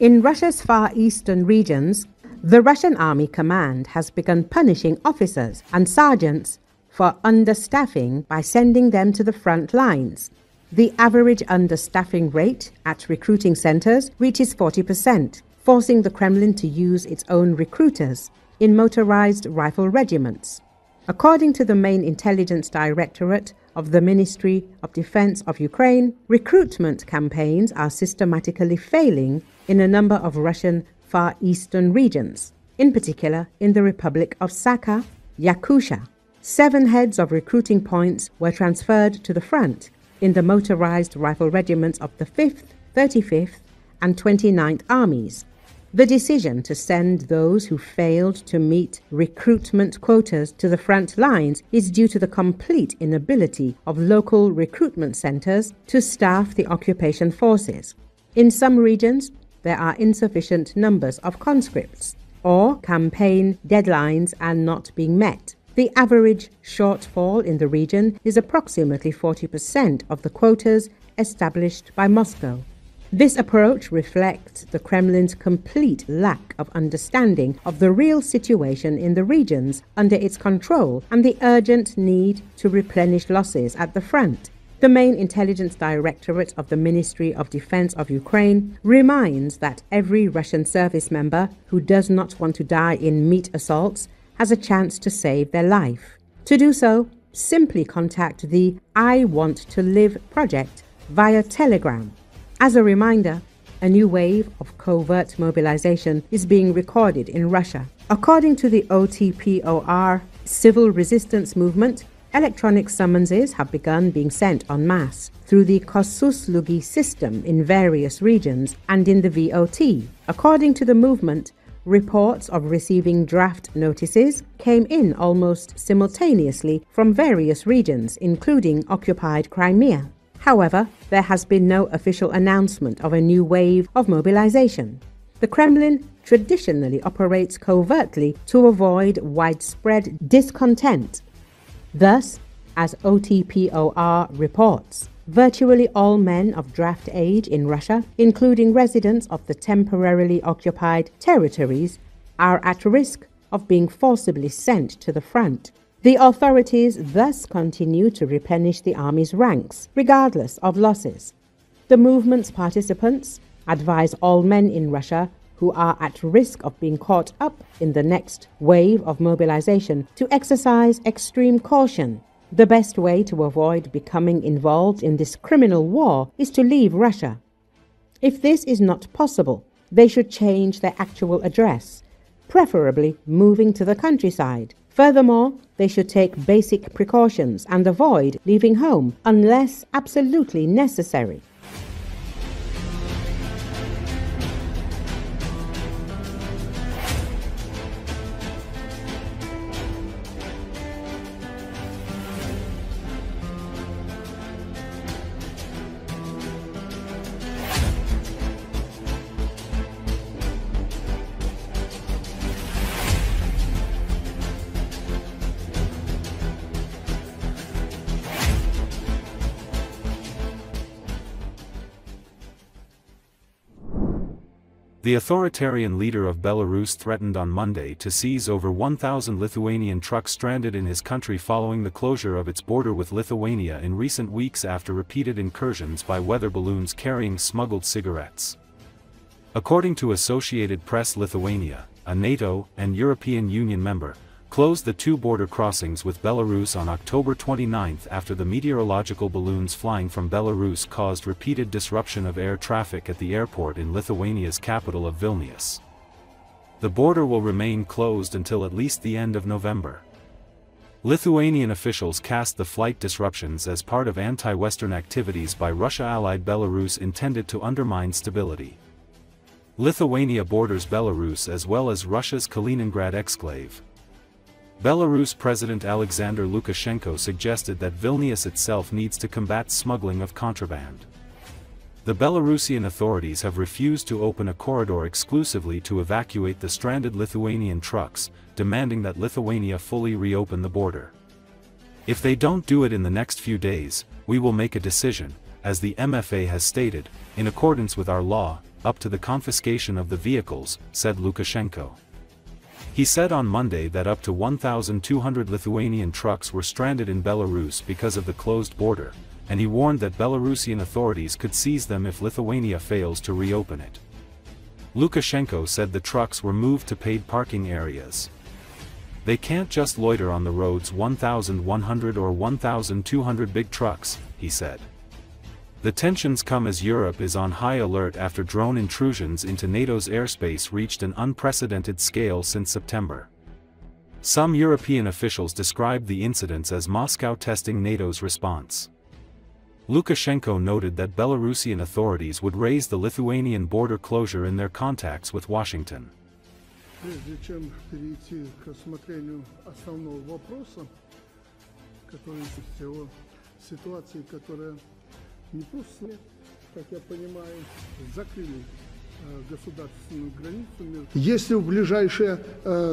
In Russia's far eastern regions, the Russian Army Command has begun punishing officers and sergeants for understaffing by sending them to the front lines. The average understaffing rate at recruiting centers reaches 40%, forcing the Kremlin to use its own recruiters in motorized rifle regiments. According to the Main Intelligence Directorate of the Ministry of Defense of Ukraine, recruitment campaigns are systematically failing in a number of Russian Far Eastern regions, in particular in the Republic of Sakha, Yakutia. 7 heads of recruiting points were transferred to the front in the motorized rifle regiments of the 5th, 35th, and 29th Armies. The decision to send those who failed to meet recruitment quotas to the front lines is due to the complete inability of local recruitment centers to staff the occupation forces. In some regions, there are insufficient numbers of conscripts, or campaign deadlines are not being met. The average shortfall in the region is approximately 40% of the quotas established by Moscow. This approach reflects the Kremlin's complete lack of understanding of the real situation in the regions under its control and the urgent need to replenish losses at the front. The Main Intelligence Directorate of the Ministry of Defense of Ukraine reminds that every Russian service member who does not want to die in meat assaults has a chance to save their life. To do so, simply contact the I Want to Live project via Telegram. As a reminder, a new wave of covert mobilization is being recorded in Russia. According to the OTPOR civil resistance movement, electronic summonses have begun being sent en masse through the Gosuslugi system in various regions and in the VOT. According to the movement, reports of receiving draft notices came in almost simultaneously from various regions, including occupied Crimea. However, there has been no official announcement of a new wave of mobilization. The Kremlin traditionally operates covertly to avoid widespread discontent. Thus, as OTPOR reports, virtually all men of draft age in Russia, including residents of the temporarily occupied territories, are at risk of being forcibly sent to the front. The authorities thus continue to replenish the army's ranks, regardless of losses. The movement's participants advise all men in Russia who are at risk of being caught up in the next wave of mobilization to exercise extreme caution. The best way to avoid becoming involved in this criminal war is to leave Russia. If this is not possible, they should change their actual address, preferably moving to the countryside. Furthermore, they should take basic precautions and avoid leaving home unless absolutely necessary. The authoritarian leader of Belarus threatened on Monday to seize over 1,000 Lithuanian trucks stranded in his country following the closure of its border with Lithuania in recent weeks after repeated incursions by weather balloons carrying smuggled cigarettes. According to Associated Press, Lithuania, a NATO and European Union member, closed the 2 border crossings with Belarus on October 29 after the meteorological balloons flying from Belarus caused repeated disruption of air traffic at the airport in Lithuania's capital of Vilnius. The border will remain closed until at least the end of November. Lithuanian officials cast the flight disruptions as part of anti-Western activities by Russia-allied Belarus intended to undermine stability. Lithuania borders Belarus as well as Russia's Kaliningrad exclave. Belarus President Alexander Lukashenko suggested that Vilnius itself needs to combat smuggling of contraband. The Belarusian authorities have refused to open a corridor exclusively to evacuate the stranded Lithuanian trucks, demanding that Lithuania fully reopen the border. If they don't do it in the next few days, we will make a decision, as the MFA has stated, in accordance with our law, up to the confiscation of the vehicles, said Lukashenko. He said on Monday that up to 1,200 Lithuanian trucks were stranded in Belarus because of the closed border, and he warned that Belarusian authorities could seize them if Lithuania fails to reopen it. Lukashenko said the trucks were moved to paid parking areas. They can't just loiter on the roads, 1,100 or 1,200 big trucks, he said. The tensions come as Europe is on high alert after drone intrusions into NATO's airspace reached an unprecedented scale since September. Some European officials described the incidents as Moscow testing NATO's response. Lukashenko noted that Belarusian authorities would raise the Lithuanian border closure in their contacts with Washington. Прежде чем перейти к рассмотрению основного вопроса, который о ситуации, которая не просто, как я понимаю, закрыли государственную границу. Если в ближайшие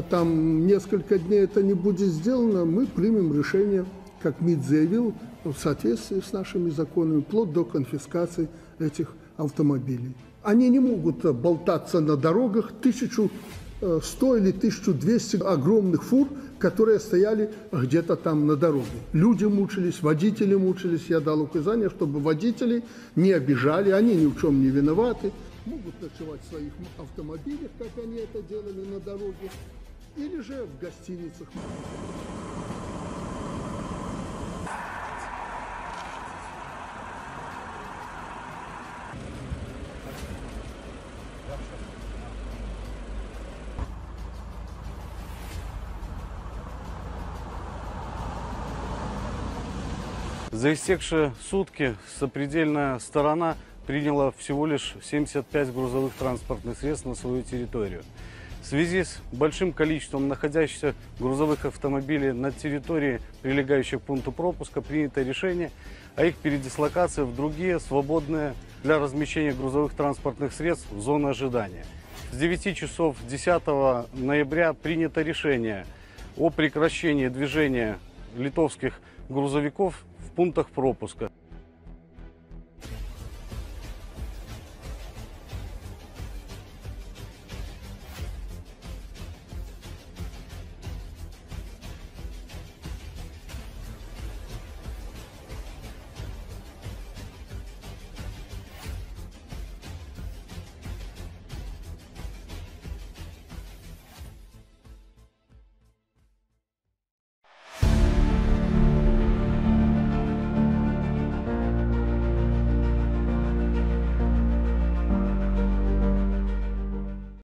там несколько дней это не будет сделано, мы примем решение, как МИД заявил, в соответствии с нашими законами, вплоть до конфискации этих автомобилей. Они не могут болтаться на дорогах 1100 или 1200 огромных фур, которые стояли где-то там на дороге. Люди мучились, водители мучились. Я дал указание, чтобы водители не обижали, они ни в чем не виноваты. Могут ночевать в своих автомобилях, как они это делали на дороге, или же в гостиницах. За истекшие сутки сопредельная сторона приняла всего лишь 75 грузовых транспортных средств на свою территорию. В связи с большим количеством находящихся грузовых автомобилей на территории, прилегающей к пункту пропуска, принято решение о их передислокации в другие свободные для размещения грузовых транспортных средств зоны ожидания. С 9 часов 10 ноября принято решение о прекращении движения литовских грузовиков в пунктах пропуска.